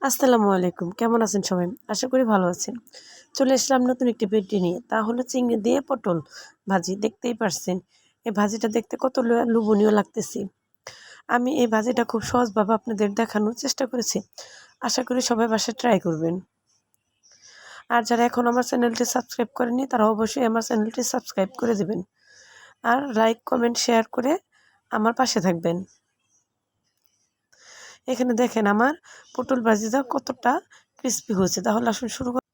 আসসালামু আলাইকুম। কেমন আছেন সবাই? আশা করি ভালো আছেন। চলে আসলাম নতুন একটি ভিডিও নিয়ে। তা হলো চিংড়ি দিয়ে পটল ভাজি। দেখতেই পারছেন। এই ভাজিটা দেখতে কত লোভনীয় লাগতেছে। আমি এই ভাজিটা খুব সহজভাবে আপনাদের দেখানোর চেষ্টা করেছি। আশা করি সবাই বাসায় ট্রাই করবেন। আর যারা এখন আমার চ্যানেলটি সাবস্ক্রাইব করেনি তারা অবশ্যই আমার চ্যানেলটি সাবস্ক্রাইব করে দেবেন। আর লাইক, কমেন্ট, শেয়ার করে আমার পাশে থাকবেন। এখানে দেখেন আমার পটল ভাজিটা কতটা ক্রিস্পি হয়েছে। তাহলে আসুন শুরু করি।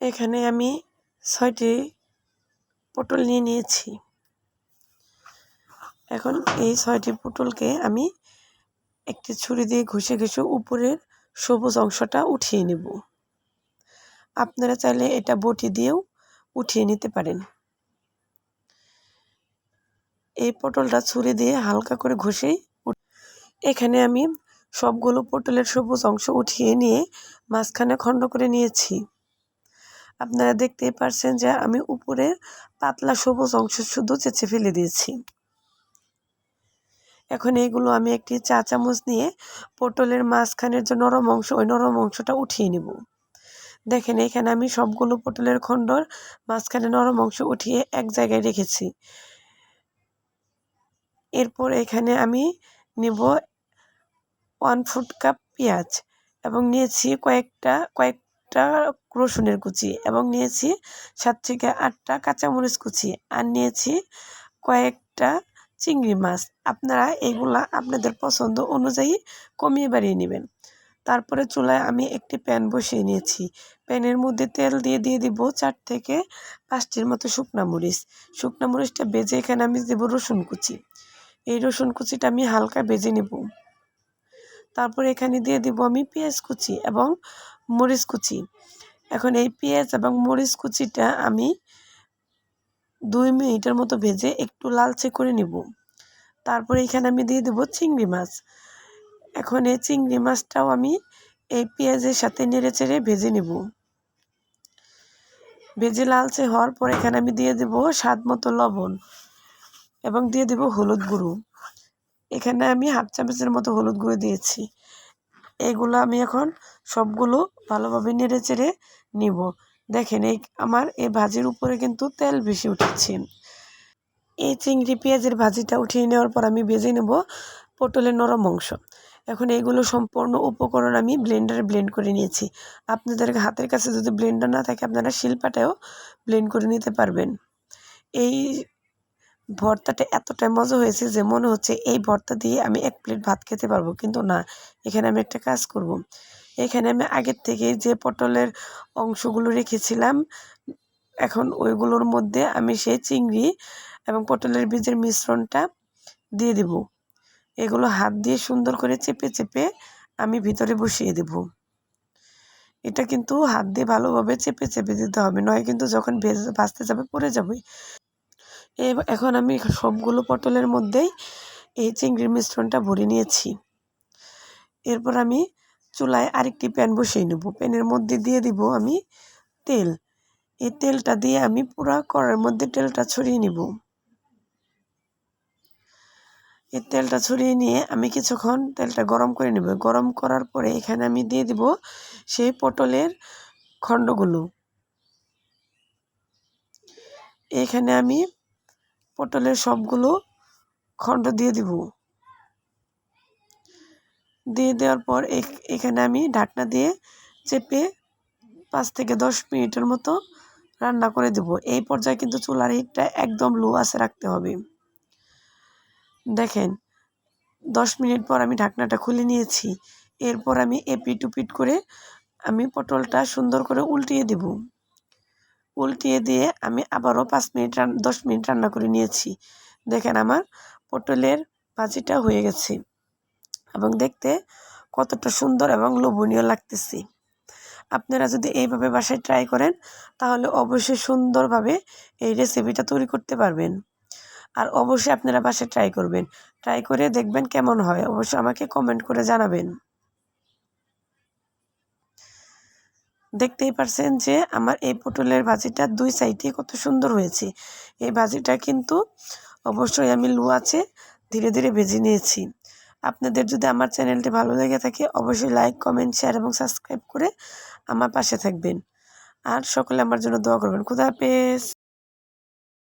এখানে আমি ৬টি পটল নিয়ে নিয়েছি। এখন এই ৬টি পটলকে আমি একটি ছুরি দিয়ে ঘষে ঘষে উপরের সবুজ অংশটা উঠিয়ে নেব। আপনারা চাইলে এটা বটি দিয়েও উঠিয়ে নিতে পারেন। এই পটলটা ছুরি দিয়ে হালকা করে ঘষেই এখানে আমি সবগুলো পটলের সবুজ অংশ উঠিয়ে নিয়ে মাঝখানে খণ্ড করে নিয়েছি। আপনারা দেখতেই পারছেন যে আমি উপরের পাতলা সবুজ অংশ শুধু চেঁচে ফেলে দিয়েছি। এখন এইগুলো আমি একটি চা চামচ নিয়ে পটলের মাঝখানের যে নরম অংশ ওই নরম অংশটা উঠিয়ে নেব। দেখেন এখানে আমি সবগুলো পটলের খণ্ডর মাঝখানে নরম অংশ উঠিয়ে এক জায়গায় রেখেছি। এরপর এখানে আমি নেব 1/4 কাপ পেঁয়াজ এবং নিয়েছি কয়েকটা রসুনের কুচি এবং নিয়েছি 7 থেকে 8টা কাঁচামরিচ কুচি আর নিয়েছি কয়েকটা চিংড়ি মাছ। আপনারা এগুলা আপনাদের পছন্দ অনুযায়ী কমিয়ে বাড়িয়ে নেবেন। তারপরে চুলায় আমি একটি প্যান বসিয়ে নিয়েছি। প্যানের মধ্যে তেল দিয়ে দিব 4 থেকে 5টির মতো শুকনা মরিচ। শুকনা মরিচটা ভেজে এখানে আমি দেব রসুন কুচি। এই রসুন কুচিটা আমি হালকা ভেজে নেব। তারপরে এখানে দিয়ে দিব আমি পেঁয়াজ কুচি এবং মরিচ কুচি। এখন এই পেঁয়াজ এবং মরিচ কুচিটা আমি 2 মিনিটের মতো ভেজে একটু লালচে করে নিব। তারপরে এখানে আমি দিয়ে দেব চিংড়ি মাছ। এখন এই চিংড়ি মাছটাও আমি এই পেঁয়াজের সাথে নেড়েচেড়ে ভেজে নেব। ভেজে লালচে হওয়ার পর এখানে আমি দিয়ে দেব স্বাদ মতো লবণ এবং দিয়ে দেব হলুদ গুঁড়ো। এখানে আমি 1/2 চামচের মতো হলুদ গুঁড়ো দিয়েছি। এগুলো আমি এখন সবগুলো ভালোভাবে নেড়েচেড়ে নিব। দেখেন আমার এই ভাজির উপরে কিন্তু তেল বেশি উঠেছে। এই চিংড়ি পেঁয়াজের ভাজিটা উঠিয়ে নেওয়ার পর আমি ভেজে নেব পটলের নরম অংশ। এখন এইগুলো সম্পূর্ণ উপকরণ আমি ব্লেন্ডারে ব্লেন্ড করে নিয়েছি। আপনাদের হাতের কাছে যদি ব্লেন্ডার না থাকে আপনারা শিলপাটায়ও ব্লেন্ড করে নিতে পারবেন। এই ভর্তাটা এতটাই মজা হয়েছে যে মনে হচ্ছে এই ভর্তা দিয়ে আমি 1 প্লেট ভাত খেতে পারবো, কিন্তু না, এখানে আমি একটা কাজ করব। এখানে আমি আগের থেকে যে পটলের অংশগুলো রেখেছিলাম এখন ওইগুলোর মধ্যে আমি সেই চিংড়ি এবং পটলের বীজের মিশ্রণটা দিয়ে দেব। এগুলো হাত দিয়ে সুন্দর করে চেপে চেপে আমি ভিতরে বসিয়ে দেব। এটা কিন্তু হাত দিয়ে ভালোভাবে চেপে চেপে দিতে হবে, নয় কিন্তু যখন ভাজতে যাবে পড়ে যাবে। এখন আমি সবগুলো পটলের মধ্যেই এই চিংড়ির মিশ্রণটা ভরে নিয়েছি। এরপর আমি চুলায় আরেকটি প্যান বসিয়ে নেব। প্যানের মধ্যে দিয়ে দিব আমি তেল। এই তেলটা দিয়ে আমি পুরো কড়াইয়ের মধ্যে তেলটা ছড়িয়ে নিব। এই তেলটা ছড়িয়ে নিয়ে আমি কিছুক্ষণ তেলটা গরম করে নেব। গরম করার পরে এখানে আমি দিয়ে দিব সেই পটলের খণ্ডগুলো। এখানে আমি পটলের সবগুলো খণ্ড দিয়ে দিব। দিয়ে দেওয়ার পর এখানে আমি ঢাকনা দিয়ে চেপে 5 থেকে 10 মিনিটের মতো রান্না করে দেব। এই পর্যায়ে কিন্তু চুলার হিটটা একদম লো আঁচে রাখতে হবে। দেখেন 10 মিনিট পর আমি ঢাকনাটা খুলে নিয়েছি। এরপর আমি এপিট ওপিট করে আমি পটলটা সুন্দর করে উল্টিয়ে দেব। উল্টিয়ে দিয়ে আমি আবারও 10 মিনিট রান্না করে নিয়েছি। দেখেন আমার পটলের ভাজিটা হয়ে গেছে এবং দেখতে কতটা সুন্দর এবং লোভনীয় লাগতেছে। আপনারা যদি এইভাবে বাসায় ট্রাই করেন তাহলে অবশ্যই সুন্দরভাবে এই রেসিপিটা তৈরি করতে পারবেন। আর অবশ্যই আপনারা বাসায় ট্রাই করবেন। ট্রাই করে দেখবেন কেমন হয়, অবশ্যই আমাকে কমেন্ট করে জানাবেন। দেখতেই পারছেন যে আমার এই পটলের ভাজিটা 2 সাইডে কত সুন্দর হয়েছে। এই ভাজিটা কিন্তু অবশ্যই আমি লো আঁচে ধীরে ধীরে ভেজে নিয়েছি। আপনাদের যদি আমার চ্যানেলটি ভালো লেগে থাকে অবশ্যই লাইক, কমেন্ট, শেয়ার এবং সাবস্ক্রাইব করে আমার পাশে থাকবেন। আর সকলে আমার জন্য দোয়া করবেন। খোদা হাফেজ।